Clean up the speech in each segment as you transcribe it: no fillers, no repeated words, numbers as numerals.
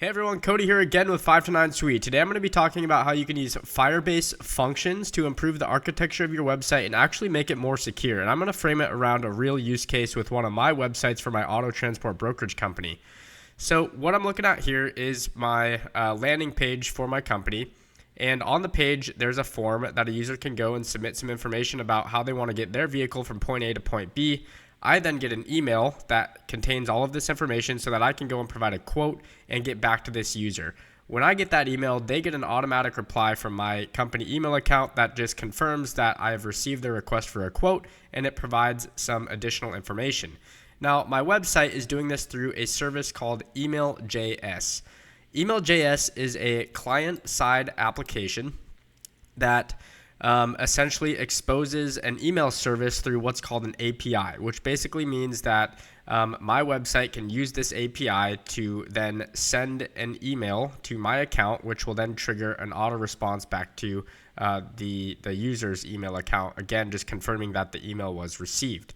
Hey everyone, Cody here again with 5 to 9 Suite. Today I'm going to be talking about how you can use Firebase functions to improve the architecture of your website and actually make it more secure. And I'm going to frame it around a real use case with one of my websites for my auto transport brokerage company. So what I'm looking at here is my landing page for my company. And on the page, there's a form that a user can go and submit some information about how they want to get their vehicle from point A to point B. I then get an email that contains all of this information so that I can go and provide a quote and get back to this user. When I get that email, they get an automatic reply from my company email account that just confirms that I have received their request for a quote, and it provides some additional information. Now, my website is doing this through a service called Email.js. Email.js is a client-side application that essentially exposes an email service through what's called an API, which basically means that my website can use this API to then send an email to my account, which will then trigger an auto response back to the user's email account, again, just confirming that the email was received.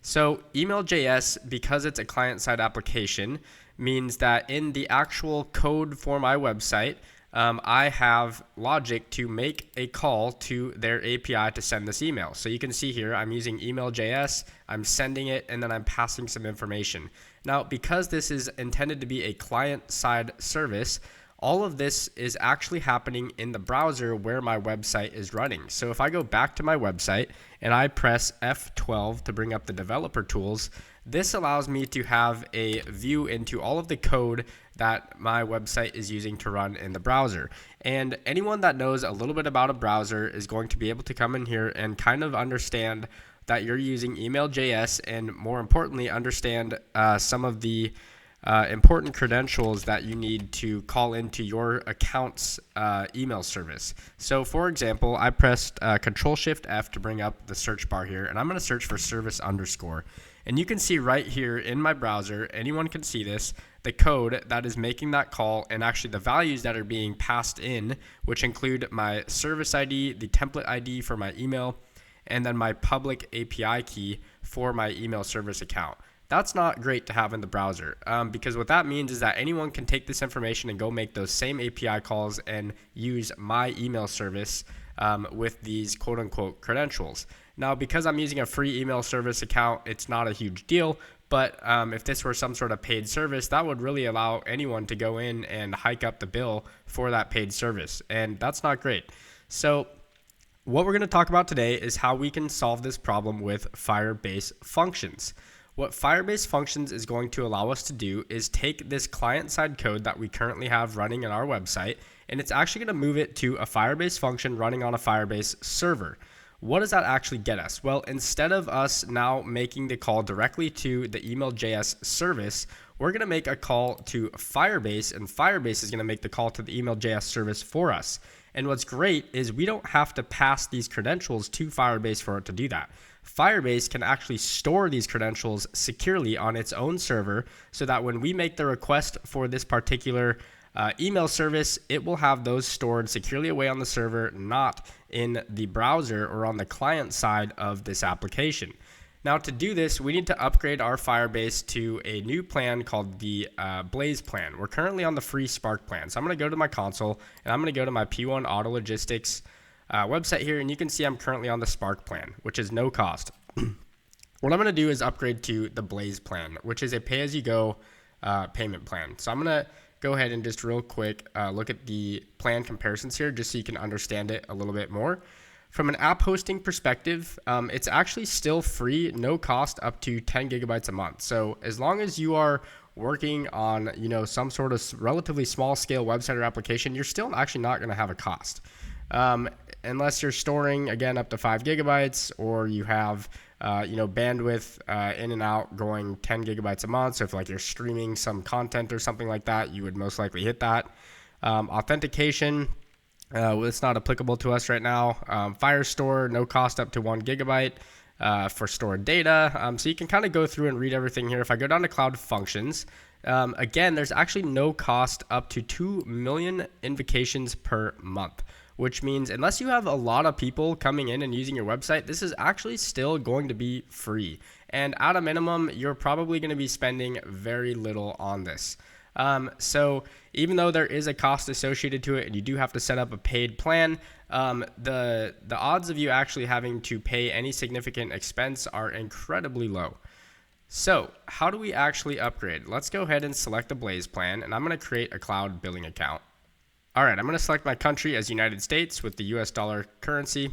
So Email.js, because it's a client-side application, means that in the actual code for my website, I have logic to make a call to their API to send this email. So you can see here, I'm using Email.js, I'm sending it, and then I'm passing some information. Now, because this is intended to be a client-side service, all of this is actually happening in the browser where my website is running. So if I go back to my website and I press F12 to bring up the developer tools, this allows me to have a view into all of the code that my website is using to run in the browser. And anyone that knows a little bit about a browser is going to be able to come in here and kind of understand that you're using Email.js, and more importantly, understand some of the important credentials that you need to call into your account's email service. So for example, I pressed Control-Shift-F to bring up the search bar here, and I'm going to search for service underscore. And you can see right here in my browser, anyone can see this, the code that is making that call, and actually the values that are being passed in, which include my service ID, the template ID for my email, and then my public API key for my email service account. That's not great to have in the browser because what that means is that anyone can take this information and go make those same API calls and use my email service with these quote-unquote credentials. Now, because I'm using a free email service account, it's not a huge deal, but if this were some sort of paid service, that would really allow anyone to go in and hike up the bill for that paid service, and that's not great. So what we're going to talk about today is how we can solve this problem with Firebase functions. What Firebase functions is going to allow us to do is take this client-side code that we currently have running in our website, and it's actually going to move it to a Firebase function running on a Firebase server. What does that actually get us? Well, instead of us now making the call directly to the Email.js service, we're going to make a call to Firebase, and Firebase is going to make the call to the Email.js service for us. And what's great is we don't have to pass these credentials to Firebase for it to do that. Firebase can actually store these credentials securely on its own server so that when we make the request for this particular email service, it will have those stored securely away on the server, not in the browser or on the client side of this application. Now, to do this, we need to upgrade our Firebase to a new plan called the Blaze plan. We're currently on the free Spark plan. So I'm going to go to my console and I'm going to go to my P1 Auto Logistics website here, and you can see I'm currently on the Spark plan, which is no cost. What I'm going to do is upgrade to the Blaze plan, which is a pay-as-you-go payment plan. So I'm going to go ahead and just real quick look at the plan comparisons here just so you can understand it a little bit more. From an app hosting perspective, it's actually still free, no cost, up to 10 gigabytes a month. So as long as you are working on some sort of relatively small scale website or application, you're still actually not going to have a cost. Unless you're storing, again, up to 5 gigabytes, or you have bandwidth in and out going 10 gigabytes a month. So if like you're streaming some content or something like that, you would most likely hit that. Authentication, it's not applicable to us right now. Firestore, no cost, up to 1 gigabyte for stored data. So you can kind of go through and read everything here. If I go down to Cloud Functions, again, there's actually no cost up to 2 million invocations per month, which means unless you have a lot of people coming in and using your website, this is actually still going to be free. And at a minimum, you're probably going to be spending very little on this. So even though there is a cost associated to it and you do have to set up a paid plan, the odds of you actually having to pay any significant expense are incredibly low. So how do we actually upgrade? Let's go ahead and select the Blaze plan, and I'm going to create a cloud billing account. All right, I'm going to select my country as United States with the US dollar currency.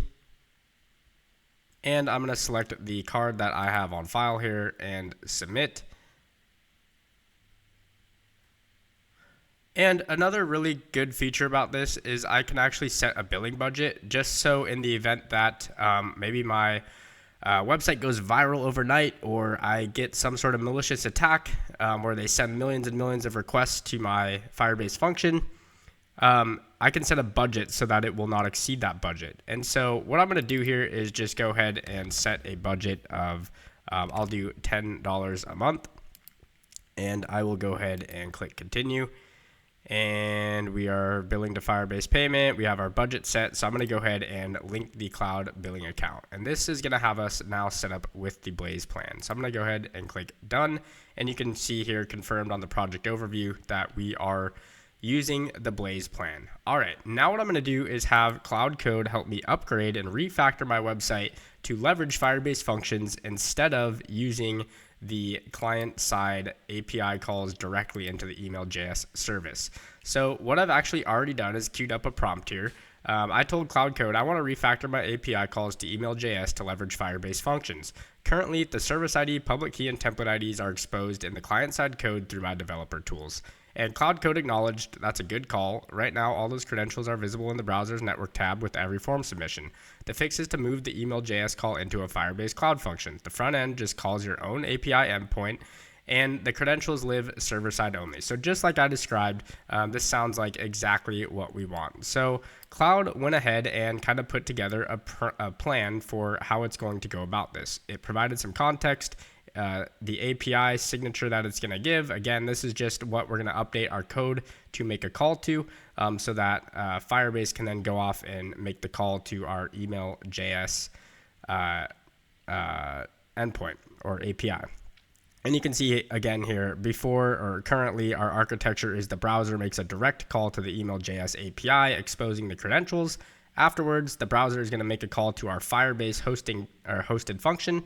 And I'm going to select the card that I have on file here and submit. And another really good feature about this is I can actually set a billing budget, just so in the event that maybe my website goes viral overnight, or I get some sort of malicious attack where they send millions and millions of requests to my Firebase function, I can set a budget so that it will not exceed that budget. And so what I'm going to do here is just go ahead and set a budget of, I'll do $10 a month, and I will go ahead and click continue. And we are billing to Firebase payment. We have our budget set. So I'm going to go ahead and link the cloud billing account. And this is going to have us now set up with the Blaze plan. So I'm going to go ahead and click done. And you can see here confirmed on the project overview that we are using the Blaze plan. All right, now what I'm going to do is have Cloud Code help me upgrade and refactor my website to leverage Firebase functions instead of using the client-side API calls directly into the email.js service. So what I've actually already done is queued up a prompt here. I told Cloud Code I want to refactor my API calls to email.js to leverage Firebase functions. Currently, the service ID, public key, and template IDs are exposed in the client-side code through my developer tools. And Cloud Code acknowledged that's a good call. Right now, all those credentials are visible in the browser's network tab with every form submission. The fix is to move the email.js call into a Firebase Cloud function. The front end just calls your own API endpoint, and the credentials live server-side only. So just like I described, this sounds like exactly what we want. So Cloud went ahead and kind of put together a plan for how it's going to go about this. It provided some context. The API signature that it's going to give. Again, this is just what we're going to update our code to make a call to, so that Firebase can then go off and make the call to our email.js endpoint or API. And you can see again here, before or currently our architecture is the browser makes a direct call to the email.js API, exposing the credentials. Afterwards, the browser is going to make a call to our Firebase hosted function.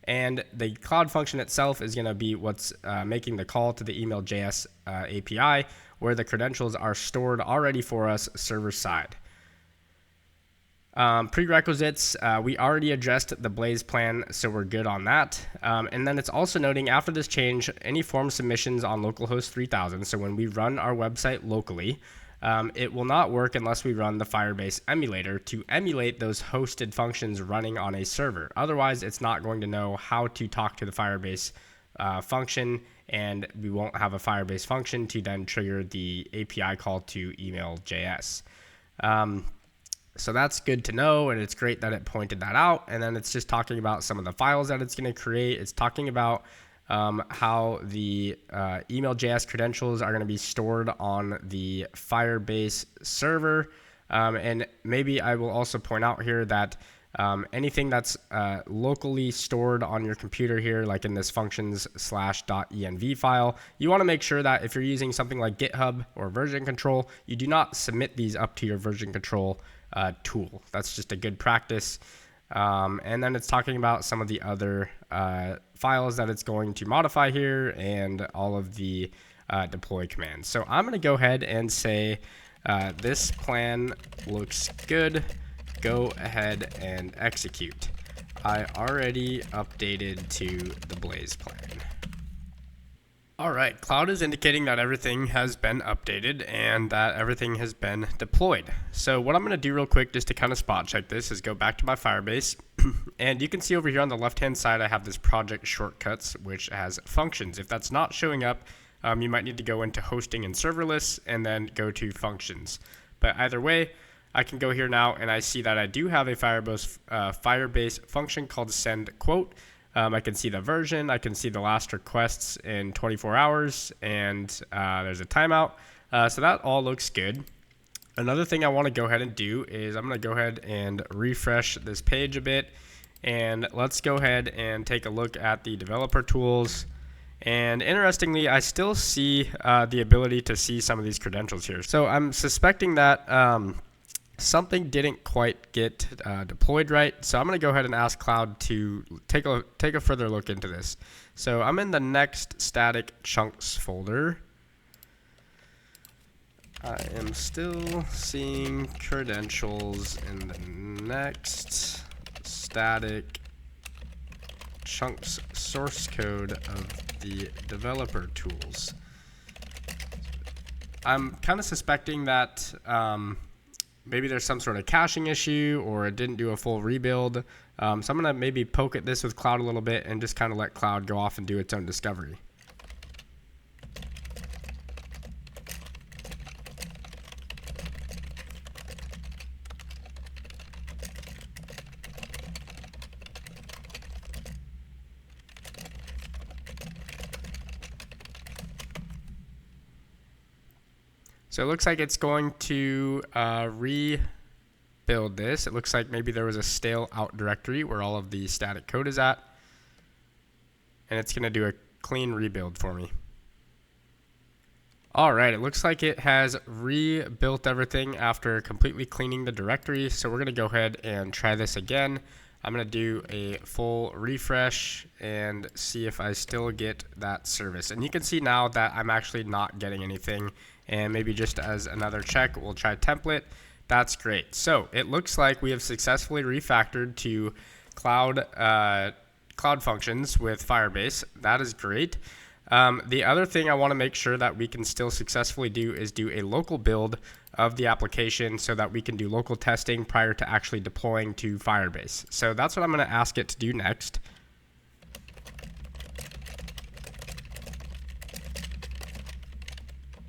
And the cloud function itself is going to be what's making the call to the email.js API, where the credentials are stored already for us server side. Prerequisites, we already addressed the Blaze plan, so we're good on that. And then it's also noting after this change, any form submissions on localhost 3000, so when we run our website locally, it will not work unless we run the Firebase emulator to emulate those hosted functions running on a server. Otherwise, it's not going to know how to talk to the Firebase function, and we won't have a Firebase function to then trigger the API call to email.js. So that's good to know, and it's great that it pointed that out. And then it's just talking about some of the files that it's going to create. It's talking about how the email.js credentials are going to be stored on the Firebase server. And maybe I will also point out here that anything that's locally stored on your computer here, like in this functions/.env file, you want to make sure that if you're using something like GitHub or version control, you do not submit these up to your version control tool. That's just a good practice. And then it's talking about some of the other files that it's going to modify here and all of the deploy commands. So I'm going to go ahead and say this plan looks good. Go ahead and execute. I already updated to the Blaze plan. All right, Cloud is indicating that everything has been updated and that everything has been deployed. So what I'm going to do real quick just to kind of spot check this is go back to my Firebase. And you can see over here on the left-hand side, I have this project shortcuts, which has functions. If that's not showing up, you might need to go into hosting and serverless and then go to functions. But either way, I can go here now and I see that I do have a Firebase function called send quote. I can see the version, I can see the last requests in 24 hours, and there's a timeout. So that all looks good. Another thing I want to go ahead and do is I'm going to go ahead and refresh this page a bit. And let's go ahead and take a look at the developer tools. And interestingly, I still see the ability to see some of these credentials here. So I'm suspecting that something didn't quite get deployed right. So I'm going to go ahead and ask Cloud to take a further look into this. So I'm in the next static chunks folder. I am still seeing credentials in the next static chunks source code of the developer tools. I'm kind of suspecting that maybe there's some sort of caching issue or it didn't do a full rebuild. So I'm going to maybe poke at this with Cloud a little bit and just kind of let Cloud go off and do its own discovery. So it looks like it's going to rebuild this. It looks like maybe there was a stale out directory where all of the static code is at. And it's going to do a clean rebuild for me. All right, it looks like it has rebuilt everything after completely cleaning the directory. So we're going to go ahead and try this again. I'm going to do a full refresh and see if I still get that service. And you can see now that I'm actually not getting anything. And maybe just as another check, we'll try template. That's great. So it looks like we have successfully refactored to cloud functions with Firebase. That is great. The other thing I want to make sure that we can still successfully do is do a local build of the application so that we can do local testing prior to actually deploying to Firebase. So that's what I'm going to ask it to do next.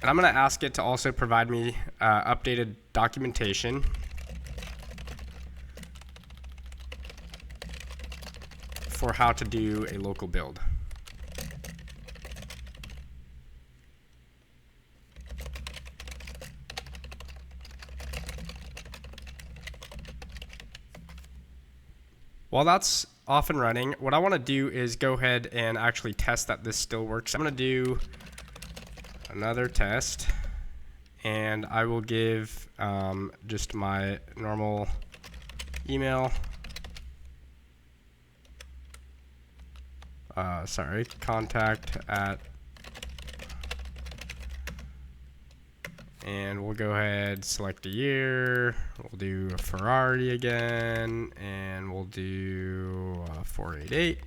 And I'm going to ask it to also provide me updated documentation for how to do a local build. While that's off and running, what I want to do is go ahead and actually test that this still works. I'm going to do another test, and I will give just my normal email. Contact at, and we'll go ahead, select a year. We'll do a Ferrari again, and we'll do 488.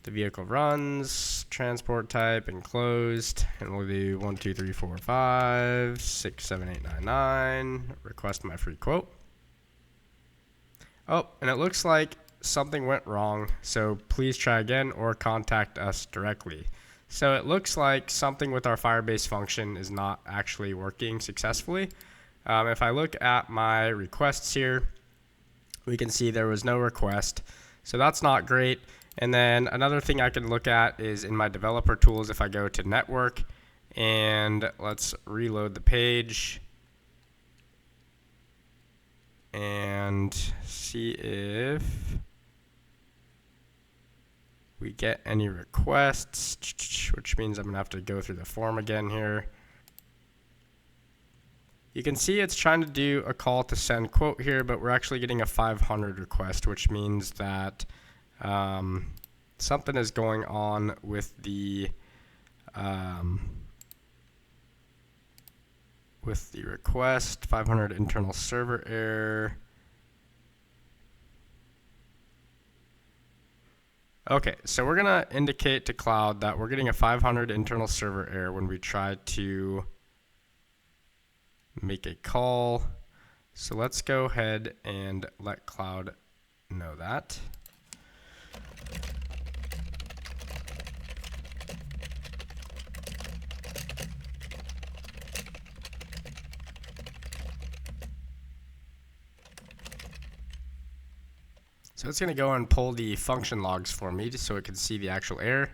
The vehicle runs, transport type enclosed, and we'll do 1, 2, 3, 4, 5, 6, 7, 8, 9, 9. Request my free quote. Oh, and it looks like something went wrong, so please try again or contact us directly. So it looks like something with our Firebase function is not actually working successfully. If I look at my requests here, we can see there was no request. So that's not great. And then another thing I can look at is in my developer tools, if I go to network and let's reload the page and see if we get any requests, which means I'm going to have to go through the form again here. You can see it's trying to do a call to send quote here, but we're actually getting a 500 request, which means that something is going on with the request. 500 internal server error. Okay, so we're gonna indicate to Cloud that we're getting a 500 internal server error when we try to make a call. So let's go ahead and let Cloud know that. So it's going to go and pull the function logs for me just so it can see the actual error.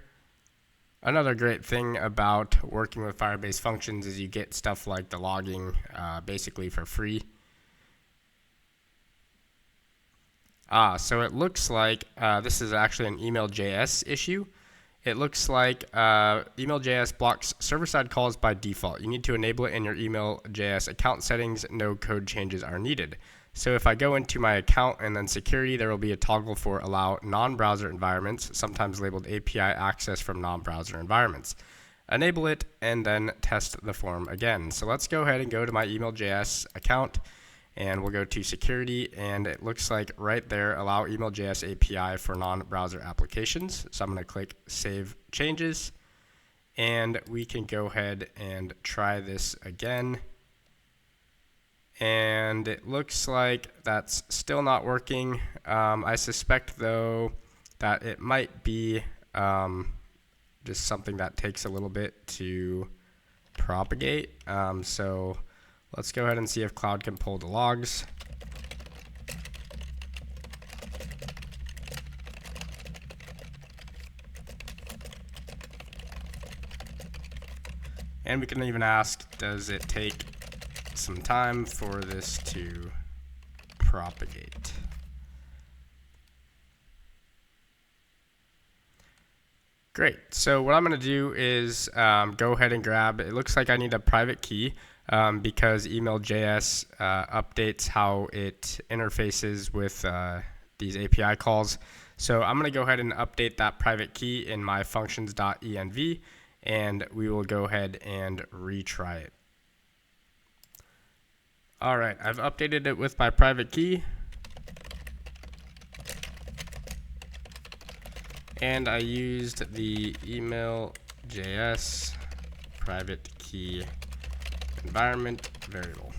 Another great thing about working with Firebase functions is you get stuff like the logging basically for free. So it looks like this is actually an email.js issue. it looks like email.js blocks server-side calls by default. You need to enable it in your email.js account settings. No code changes are needed. So if I go into my account and then security, there will be a toggle for allow non-browser environments, sometimes labeled API access from non-browser environments. Enable it and then test the form again. So let's go ahead and go to my email.js account, and we'll go to security, and it looks like right there, allow email.js API for non-browser applications. So I'm going to click save changes, and we can go ahead and try this again. And it looks like that's still not working. I suspect though that it might be just something that takes a little bit to propagate. So let's go ahead and see if Cloud can pull the logs. And we can even ask, does it take some time for this to propagate? Great. So what I'm going to do is go ahead and grab, it looks like I need a private key. Because email.js updates how it interfaces with these API calls. So I'm going to go ahead and update that private key in my functions.env, and we will go ahead and retry it. All right, I've updated it with my private key. And I used the email.js private key environment variable.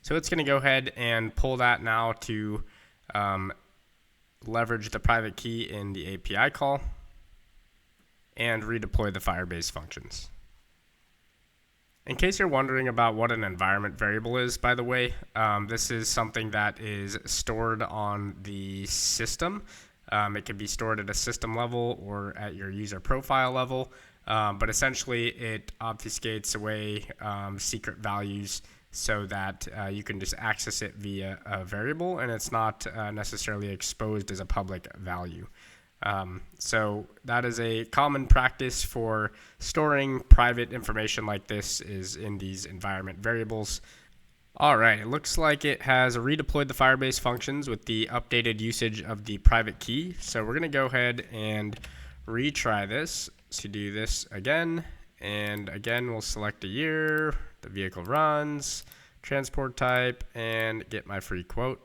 So it's going to go ahead and pull that now to leverage the private key in the API call and redeploy the Firebase functions. In case you're wondering about what an environment variable is, by the way, this is something that is stored on the system. It can be stored at a system level or at your user profile level. But essentially, it obfuscates away secret values so that you can just access it via a variable, and it's not necessarily exposed as a public value. So that is a common practice for storing private information like this, is in these environment variables. All right, it looks like it has redeployed the Firebase functions with the updated usage of the private key. So we're going to go ahead and retry this. To do this again, and again we'll select a year, the vehicle runs, transport type, and get my free quote.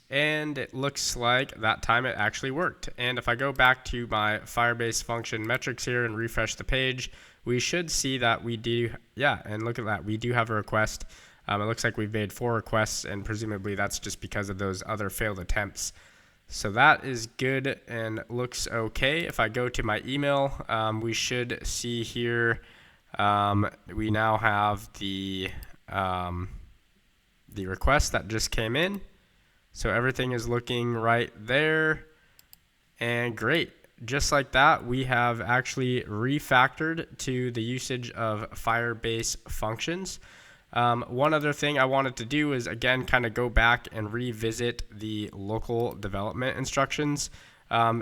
And it looks like that time it actually worked. And if I go back to my Firebase function metrics here and refresh the page, we should see that we do, and look at that, we do have a request. It looks like we've made 4 requests, and presumably that's just because of those other failed attempts. So that is good and looks okay. If I go to my email, we should see here we now have the request that just came in. So everything is looking right there, and great. Just like that, we have actually refactored to the usage of Firebase functions. One other thing I wanted to do is, again, kind of go back and revisit the local development instructions.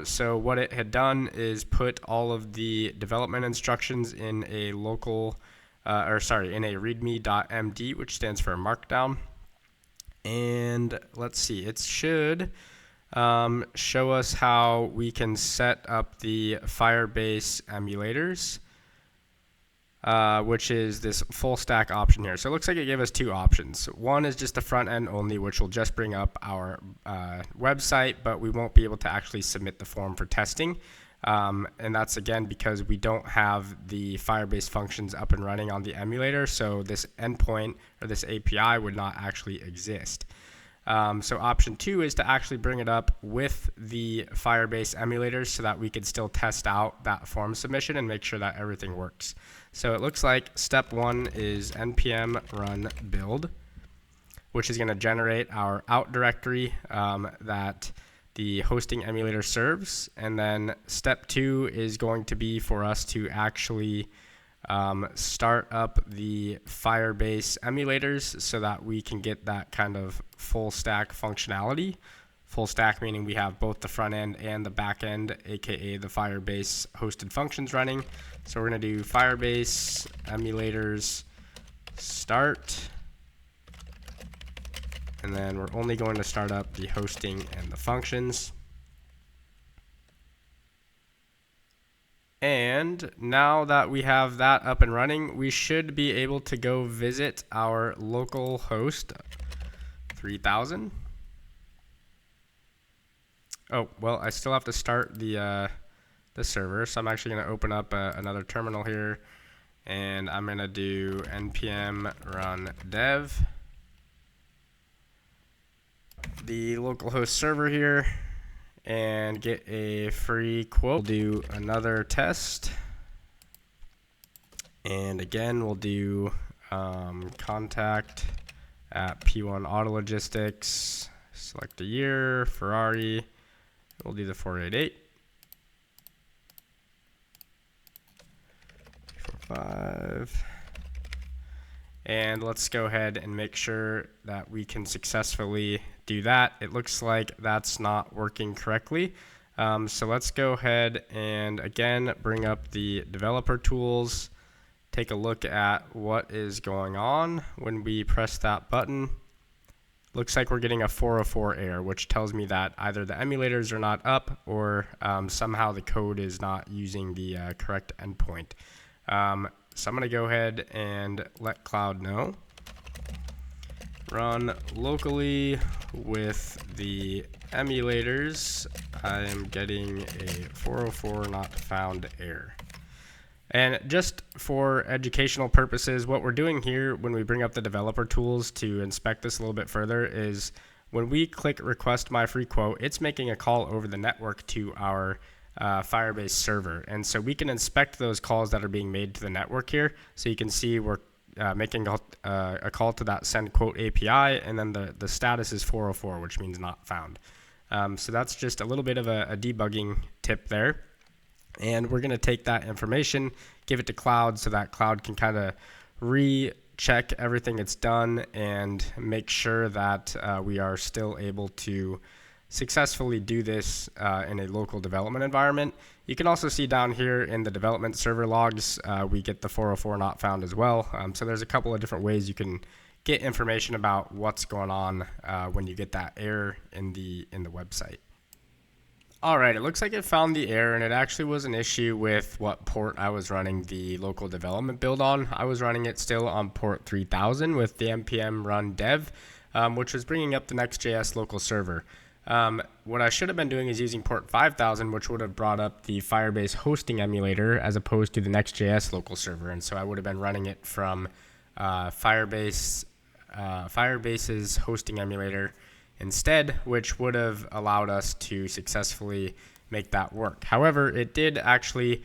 So what it had done is put all of the development instructions in a local, in a readme.md, which stands for markdown. And let's see, it should show us how we can set up the Firebase emulators. Which is this full stack option here. So it looks like it gave us 2 options. One is just the front end only, which will just bring up our website, but we won't be able to actually submit the form for testing. And that's again because we don't have the Firebase functions up and running on the emulator. So this endpoint or this API would not actually exist. So option 2 is to actually bring it up with the Firebase emulators so that we could still test out that form submission and make sure that everything works. So it looks like step 1 is npm run build, which is going to generate our out directory that the hosting emulator serves. And then step 2 is going to be for us to actually start up the Firebase emulators so that we can get that kind of full stack functionality full stack, meaning we have both the front end and the back end, aka the Firebase hosted functions running. So we're going to do Firebase emulators start, and then we're only going to start up the hosting and the functions. And now that we have that up and running, we should be able to go visit our local host 3000. Oh, well, I still have to start the server, so I'm actually going to open up another terminal here, and I'm going to do npm run dev, the localhost server here, and get a free quote. We'll do another test, and again, we'll do contact at P1 Auto Logistics, select a year, Ferrari. We'll do the 488. 5. And let's go ahead and make sure that we can successfully do that. It looks like that's not working correctly. So let's go ahead and again bring up the developer tools, take a look at what is going on when we press that button. Looks like we're getting a 404 error, which tells me that either the emulators are not up or somehow the code is not using the correct endpoint. So I'm going to go ahead and let Cloud know. Run locally with the emulators. I am getting a 404 not found error. And just for educational purposes, what we're doing here when we bring up the developer tools to inspect this a little bit further is when we click request my free quote, it's making a call over the network to our Firebase server. And so we can inspect those calls that are being made to the network here. So you can see we're making a call to that send quote API, and then the status is 404, which means not found. So that's just a little bit of a debugging tip there. And we're going to take that information, give it to Cloud so that Cloud can kind of recheck everything it's done and make sure that we are still able to successfully do this in a local development environment. You can also see down here in the development server logs, we get the 404 not found as well. So there's a couple of different ways you can get information about what's going on when you get that error in the website. Alright, it looks like it found the error, and it actually was an issue with what port I was running the local development build on. I was running it still on port 3000 with the npm run dev, which was bringing up the Next.js local server. What I should have been doing is using port 5000, which would have brought up the Firebase hosting emulator as opposed to the Next.js local server. And so I would have been running it from Firebase's hosting emulator instead, which would have allowed us to successfully make that work. However, it did actually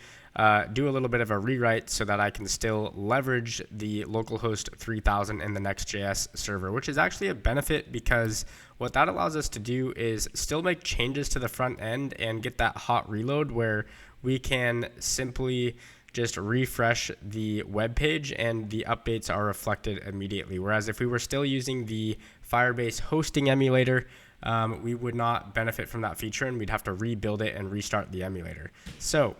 do a little bit of a rewrite so that I can still leverage the localhost 3000 in the Next.js server, which is actually a benefit because what that allows us to do is still make changes to the front end and get that hot reload where we can simply just refresh the web page and the updates are reflected immediately. Whereas if we were still using the Firebase hosting emulator, we would not benefit from that feature and we'd have to rebuild it and restart the emulator. So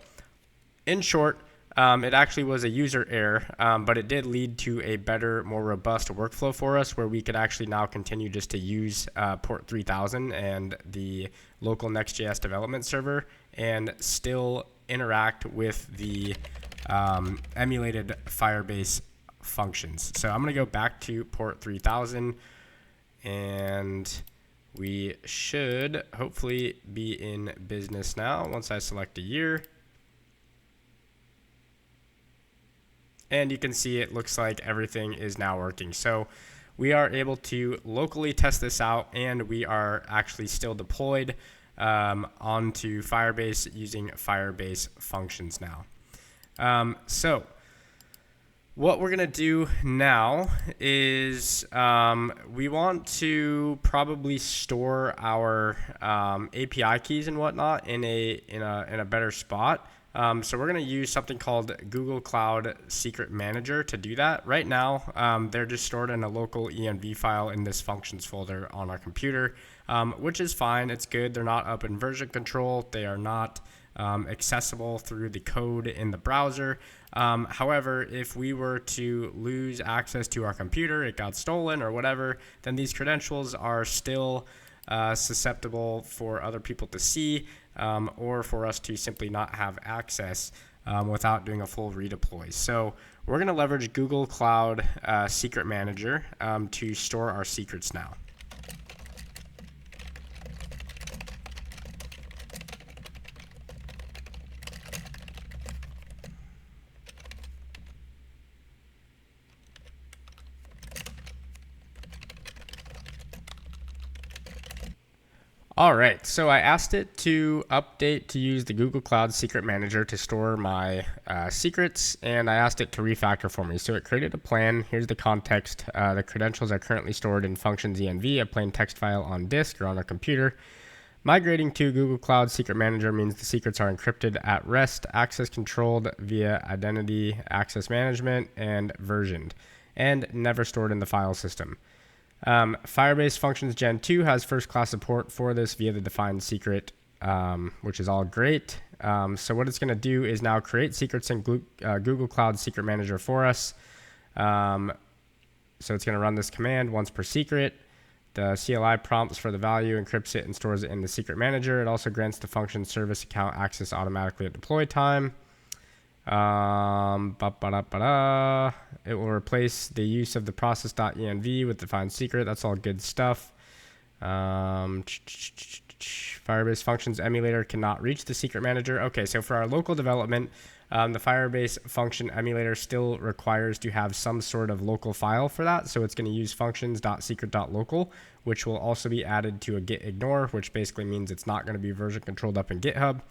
in short, it actually was a user error, but it did lead to a better, more robust workflow for us where we could actually now continue just to use port 3000 and the local Next.js development server and still interact with the emulated Firebase functions. So I'm going to go back to port 3000 and we should hopefully be in business now once I select a year. And you can see it looks like everything is now working. So we are able to locally test this out and we are actually still deployed onto Firebase using Firebase functions now. So what we're going to do now is we want to probably store our API keys and whatnot in a better spot. So we're going to use something called Google Cloud Secret Manager to do that. Right now, they're just stored in a local env file in this functions folder on our computer, which is fine. It's good. They're not up in version control. They are not accessible through the code in the browser. However, if we were to lose access to our computer, it got stolen or whatever, then these credentials are still susceptible for other people to see, or for us to simply not have access without doing a full redeploy. So we're going to leverage Google Cloud Secret Manager to store our secrets now. All right, so I asked it to update to use the Google Cloud Secret Manager to store my secrets, and I asked it to refactor for me. So it created a plan. Here's the context. The credentials are currently stored in functions env, a plain text file on disk or on our computer. Migrating to Google Cloud Secret Manager means the secrets are encrypted at rest, access controlled via identity access management, and versioned, and never stored in the file system. Firebase Functions Gen 2 has first-class support for this via the defined secret, which is all great. So what it's going to do is now create secrets in Google Cloud Secret Manager for us. So it's going to run this command once per secret. The CLI prompts for the value, encrypts it, and stores it in the secret manager. It also grants the function service account access automatically at deploy time. It will replace the use of the process.env with defined secret. That's all good stuff. Firebase Functions emulator cannot reach the secret manager. Okay, so for our local development, the Firebase function emulator still requires to have some sort of local file for that. So it's going to use functions.secret.local, which will also be added to a git ignore, which basically means it's not going to be version controlled up in GitHub.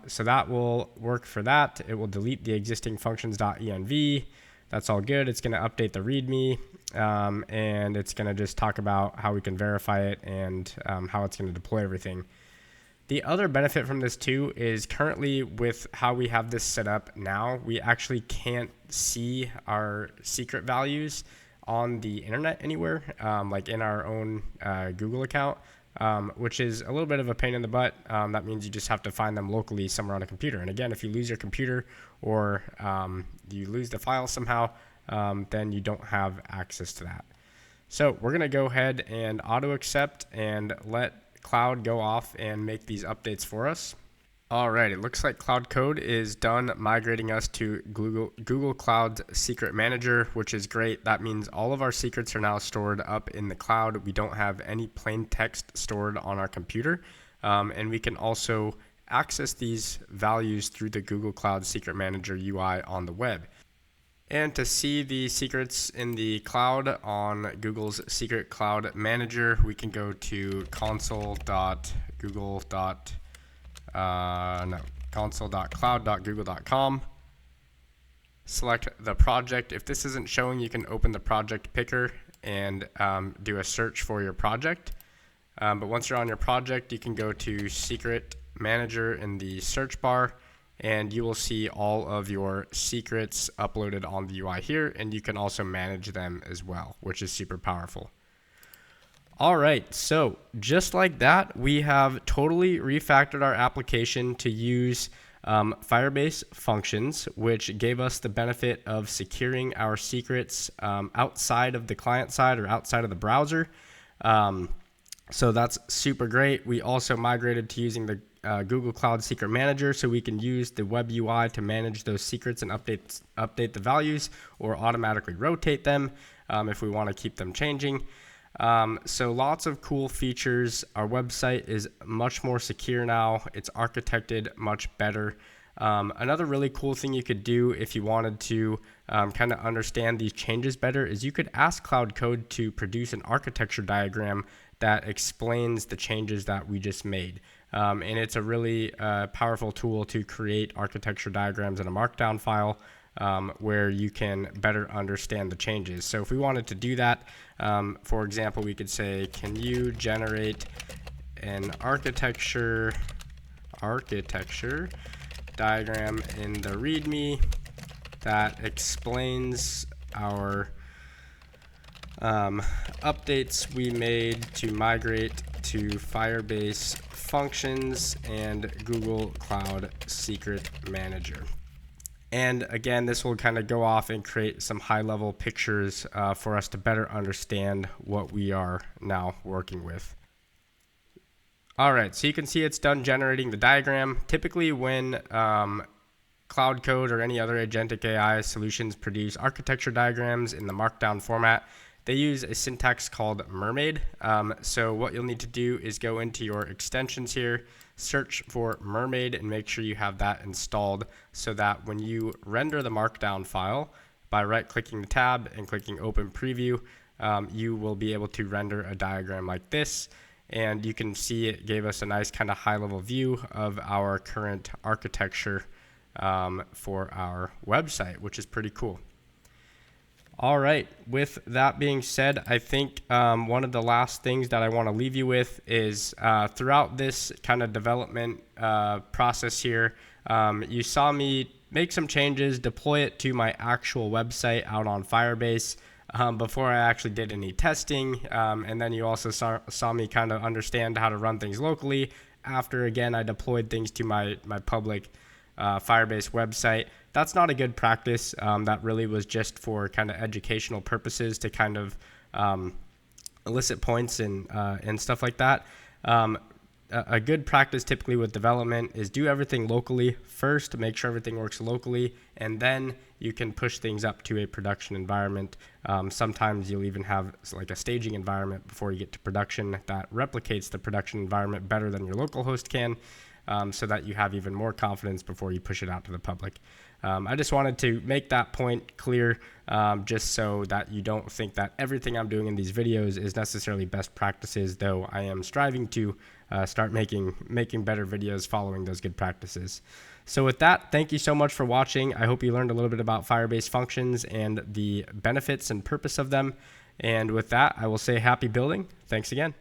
So that will work for that. It will delete the existing functions.env. That's all good. It's going to update the README, and it's going to just talk about how we can verify it and how it's going to deploy everything. The other benefit from this too is currently with how we have this set up now, we actually can't see our secret values on the internet anywhere, like in our own Google account. Which is a little bit of a pain in the butt. That means you just have to find them locally somewhere on a computer. And again, if you lose your computer or you lose the file somehow, then you don't have access to that. So we're going to go ahead and auto accept and let Cloud go off and make these updates for us. All right, it looks like Cloud Code is done migrating us to Google Cloud's Secret Manager, which is great. That means all of our secrets are now stored up in the cloud. We don't have any plain text stored on our computer. And we can also access these values through the Google Cloud Secret Manager UI on the web. And to see the secrets in the cloud on Google's Secret Cloud Manager, we can go to console.cloud.google.com. Select the project. If this isn't showing, you can open the project picker and do a search for your project. But once you're on your project, you can go to Secret Manager in the search bar, and you will see all of your secrets uploaded on the UI here, and you can also manage them as well, which is super powerful. All right, so just like that, we have totally refactored our application to use Firebase Functions, which gave us the benefit of securing our secrets outside of the client side or outside of the browser. So that's super great. We also migrated to using the Google Cloud Secret Manager, so we can use the web UI to manage those secrets and update the values or automatically rotate them if we want to keep them changing. So lots of cool features. Our website is much more secure now. It's architected much better. Another really cool thing you could do if you wanted to kind of understand these changes better is you could ask Cloud Code to produce an architecture diagram that explains the changes that we just made. And it's a really powerful tool to create architecture diagrams in a markdown file where you can better understand the changes. So if we wanted to do that, for example, we could say, can you generate an architecture diagram in the README that explains our updates we made to migrate to Firebase functions and Google Cloud Secret Manager. And again, this will kind of go off and create some high-level pictures for us to better understand what we are now working with. All right, so you can see it's done generating the diagram. Typically when Cloud Code or any other agentic AI solutions produce architecture diagrams in the markdown format, they use a syntax called mermaid. So what you'll need to do is go into your extensions here, search for mermaid, and make sure you have that installed so that when you render the markdown file by right-clicking the tab and clicking open preview, you will be able to render a diagram like this. And you can see it gave us a nice kind of high-level view of our current architecture for our website, which is pretty cool. All right, with that being said, I think one of the last things that I want to leave you with is throughout this kind of development process here, you saw me make some changes, deploy it to my actual website out on Firebase before I actually did any testing. And then you also saw me kind of understand how to run things locally after, again, I deployed things to my public Firebase website. That's not a good practice. That really was just for kind of educational purposes to kind of elicit points and stuff like that. A good practice typically with development is do everything locally first, make sure everything works locally, and then you can push things up to a production environment. Sometimes you'll even have like a staging environment before you get to production that replicates the production environment better than your local host can. So that you have even more confidence before you push it out to the public. I just wanted to make that point clear, just so that you don't think that everything I'm doing in these videos is necessarily best practices, though I am striving to start making better videos following those good practices. So with that, thank you so much for watching. I hope you learned a little bit about Firebase functions and the benefits and purpose of them. And with that, I will say happy building. Thanks again.